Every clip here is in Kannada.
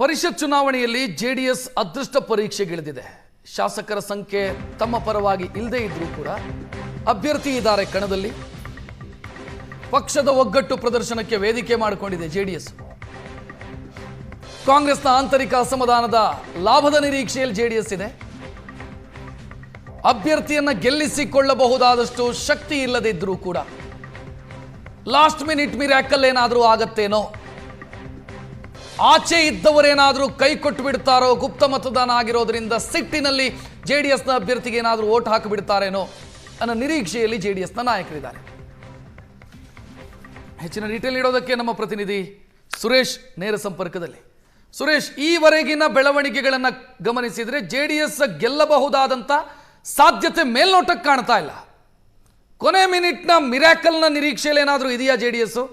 ಪರಿಷತ್ ಚುನಾವಣೆಯಲ್ಲಿ ಜೆಡಿಎಸ್ ಅದೃಷ್ಟ ಪರೀಕ್ಷೆಗಿಳಿದಿದೆ. ಶಾಸಕರ ಸಂಖ್ಯೆ ತಮ್ಮ ಪರವಾಗಿ ಇಲ್ಲದೇ ಇದ್ರೂ ಕೂಡ ಅಭ್ಯರ್ಥಿ ಇದ್ದಾರೆ ಕಣದಲ್ಲಿ. ಪಕ್ಷದ ಒಗ್ಗಟ್ಟು ಪ್ರದರ್ಶನಕ್ಕೆ ವೇದಿಕೆ ಮಾಡಿಕೊಂಡಿದೆ ಜೆಡಿಎಸ್. ಕಾಂಗ್ರೆಸ್ನ ಆಂತರಿಕ ಅಸಮಾಧಾನದ ಲಾಭದ ನಿರೀಕ್ಷೆಯಲ್ಲಿ ಜೆಡಿಎಸ್ ಇದೆ. ಅಭ್ಯರ್ಥಿಯನ್ನ ಗೆಲ್ಲಿಸಿಕೊಳ್ಳಬಹುದಾದಷ್ಟು ಶಕ್ತಿ ಇಲ್ಲದಿದ್ರೂ ಕೂಡ ಲಾಸ್ಟ್ ಮಿನಿಟ್ ಮಿರಾಕಲ್ ಏನಾದರೂ ಆಗತ್ತೇನೋ, ಆಚೆ ಇದ್ದವರೇನಾದರೂ ಕೈ ಕೊಟ್ಟು ಬಿಡ್ತಾರೋ, ಗುಪ್ತ ಮತದಾನ ಆಗಿರೋದ್ರಿಂದ ಸಿಟ್ಟಿನಲ್ಲಿ ಜೆಡಿಎಸ್ನ ಅಭ್ಯರ್ಥಿಗೆ ಏನಾದರೂ ಓಟ್ ಹಾಕಿಬಿಡ್ತಾರೇನೋ ಅನ್ನೋ ನಿರೀಕ್ಷೆಯಲ್ಲಿ ಜೆಡಿಎಸ್ನ ನಾಯಕರಿದ್ದಾರೆ. ಹೆಚ್ಚಿನ ಡೀಟೇಲ್ ನೀಡೋದಕ್ಕೆ ನಮ್ಮ ಪ್ರತಿನಿಧಿ ಸುರೇಶ್ ನೇರ ಸಂಪರ್ಕದಲ್ಲಿ. ಸುರೇಶ್, ಈವರೆಗಿನ ಬೆಳವಣಿಗೆಗಳನ್ನು ಗಮನಿಸಿದರೆ ಜೆಡಿಎಸ್ ಗೆಲ್ಲಬಹುದಾದಂಥ ಸಾಧ್ಯತೆ ಮೇಲ್ನೋಟಕ್ಕೆ ಕಾಣ್ತಾ ಇಲ್ಲ. ಕೊನೆ ಮಿನಿಟ್ನ ಮಿರಾಕಲ್ನ ನಿರೀಕ್ಷೆಯಲ್ಲಿ ಏನಾದರೂ ಇದೆಯಾ ಜೆಡಿಎಸ್?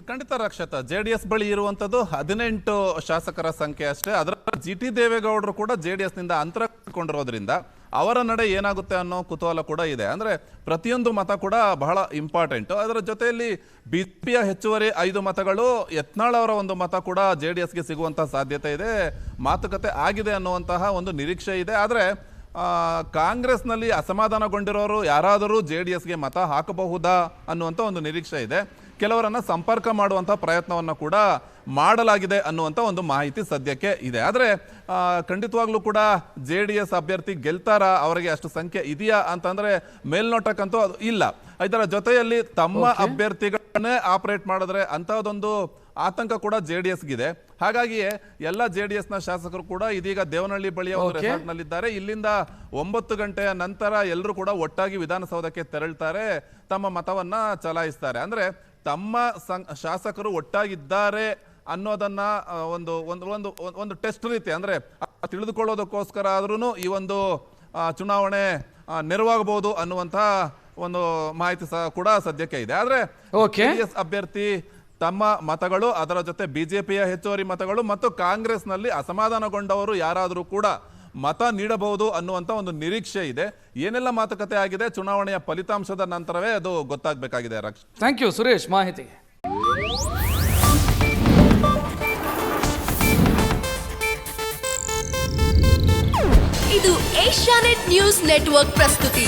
ಖಂಡಿತ ರಕ್ಷಿತ, ಜೆಡಿಎಸ್ ಬಳಿ ಇರುವಂತದ್ದು 18 ಶಾಸಕರ ಸಂಖ್ಯೆ ಅಷ್ಟೇ. ಅದರ ಜಿ ಟಿ ದೇವೇಗೌಡರು ಕೂಡ ಜೆಡಿಎಸ್ ನಿಂದ ಅಂತರ ಕೊಂಡಿರೋದ್ರಿಂದ ಅವರ ನಡೆ ಏನಾಗುತ್ತೆ ಅನ್ನೋ ಕುತೂಹಲ ಕೂಡ ಇದೆ. ಅಂದ್ರೆ ಪ್ರತಿಯೊಂದು ಮತ ಕೂಡ ಬಹಳ ಇಂಪಾರ್ಟೆಂಟ್. ಅದರ ಜೊತೆಯಲ್ಲಿ ಬಿಜೆಪಿಯ ಹೆಚ್ಚುವರಿ 5 ಮತಗಳು, ಯತ್ನಾಳ್ ಅವರ ಒಂದು ಮತ ಕೂಡ ಜೆಡಿಎಸ್ಗೆ ಸಿಗುವಂತಹ ಸಾಧ್ಯತೆ ಇದೆ. ಮಾತುಕತೆ ಆಗಿದೆ ಅನ್ನುವಂತಹ ಒಂದು ನಿರೀಕ್ಷೆ ಇದೆ. ಆದ್ರೆ ಕಾಂಗ್ರೆಸ್ನಲ್ಲಿ ಅಸಮಾಧಾನಗೊಂಡಿರೋರು ಯಾರಾದರೂ ಜೆಡಿಎಸ್ಗೆ ಮತ ಹಾಕಬಹುದಾ ಅನ್ನುವಂಥ ಒಂದು ನಿರೀಕ್ಷೆ ಇದೆ. ಕೆಲವರನ್ನ ಸಂಪರ್ಕ ಮಾಡುವಂಥ ಪ್ರಯತ್ನವನ್ನು ಕೂಡ ಮಾಡಲಾಗಿದೆ ಅನ್ನುವಂಥ ಒಂದು ಮಾಹಿತಿ ಸದ್ಯಕ್ಕೆ ಇದೆ. ಆದರೆ ಖಂಡಿತವಾಗ್ಲೂ ಕೂಡ ಜೆಡಿಎಸ್ ಅಭ್ಯರ್ಥಿ ಗೆಲ್ತಾರಾ, ಅವರಿಗೆ ಅಷ್ಟು ಸಂಖ್ಯೆ ಇದೆಯಾ ಅಂತಂದ್ರೆ ಮೇಲ್ನೋಟಕ್ಕಂತೂ ಅದು ಇಲ್ಲ. ಇದರ ಜೊತೆಯಲ್ಲಿ ತಮ್ಮ ಅಭ್ಯರ್ಥಿಗಳನ್ನೇ ಆಪರೇಟ್ ಮಾಡಿದ್ರೆ ಅಂತಹದೊಂದು ಆತಂಕ ಕೂಡ ಜೆಡಿಎಸ್ಗಿದೆ. ಹಾಗಾಗಿಯೇ ಎಲ್ಲ ಜೆಡಿಎಸ್ನ ಶಾಸಕರು ಕೂಡ ಇದೀಗ ದೇವನಹಳ್ಳಿ ಬಳಿಯ ಒಂದು ರೆಸಾರ್ಟ್ ನಲ್ಲಿದ್ದಾರೆ. ಇಲ್ಲಿಂದ 9 ಗಂಟೆಯ ನಂತರ ಎಲ್ಲರೂ ಕೂಡ ಒಟ್ಟಾಗಿ ವಿಧಾನಸೌಧಕ್ಕೆ ತೆರಳ್ತಾರೆ, ತಮ್ಮ ಮತವನ್ನ ಚಲಾಯಿಸ್ತಾರೆ. ಅಂದ್ರೆ ತಮ್ಮ ಶಾಸಕರು ಒಟ್ಟಾಗಿದ್ದಾರೆ ಅನ್ನೋದನ್ನ ಒಂದು ಒಂದು ಒಂದು ಒಂದು ಟೆಸ್ಟ್ ರೀತಿ, ಅಂದ್ರೆ ತಿಳಿದುಕೊಳ್ಳೋದಕ್ಕೋಸ್ಕರ ಆದ್ರೂ ಈ ಒಂದು ಚುನಾವಣೆ ನೆರವಾಗಬಹುದು ಅನ್ನುವಂತ ಒಂದು ಮಾಹಿತಿ ಸಹ ಕೂಡ ಸದ್ಯಕ್ಕೆ ಇದೆ. ಆದ್ರೆ ಜೆಡಿಎಸ್ ಅಭ್ಯರ್ಥಿ ತಮ್ಮ ಮತಗಳು, ಅದರ ಜೊತೆ ಬಿಜೆಪಿಯ ಹೆಚ್ಚುವರಿ ಮತಗಳು ಮತ್ತು ಕಾಂಗ್ರೆಸ್ನಲ್ಲಿ ಅಸಮಾಧಾನಗೊಂಡವರು ಯಾರಾದರೂ ಕೂಡ ಮತ ನೀಡಬಹುದು ಅನ್ನುವಂಥ ಒಂದು ನಿರೀಕ್ಷೆ ಇದೆ. ಏನೆಲ್ಲ ಮಾತುಕತೆ ಆಗಿದೆ, ಚುನಾವಣೆಯ ಫಲಿತಾಂಶದ ನಂತರವೇ ಅದು ಗೊತ್ತಾಗಬೇಕಾಗಿದೆ. ರಕ್ಷ, ಥ್ಯಾಂಕ್ ಯು ಸುರೇಶ್ ಮಾಹಿತಿಗೆ. ಇದು ಏಷ್ಯಾನೆಟ್ ನ್ಯೂಸ್ ನೆಟ್ವರ್ಕ್ ಪ್ರಸ್ತುತಿ.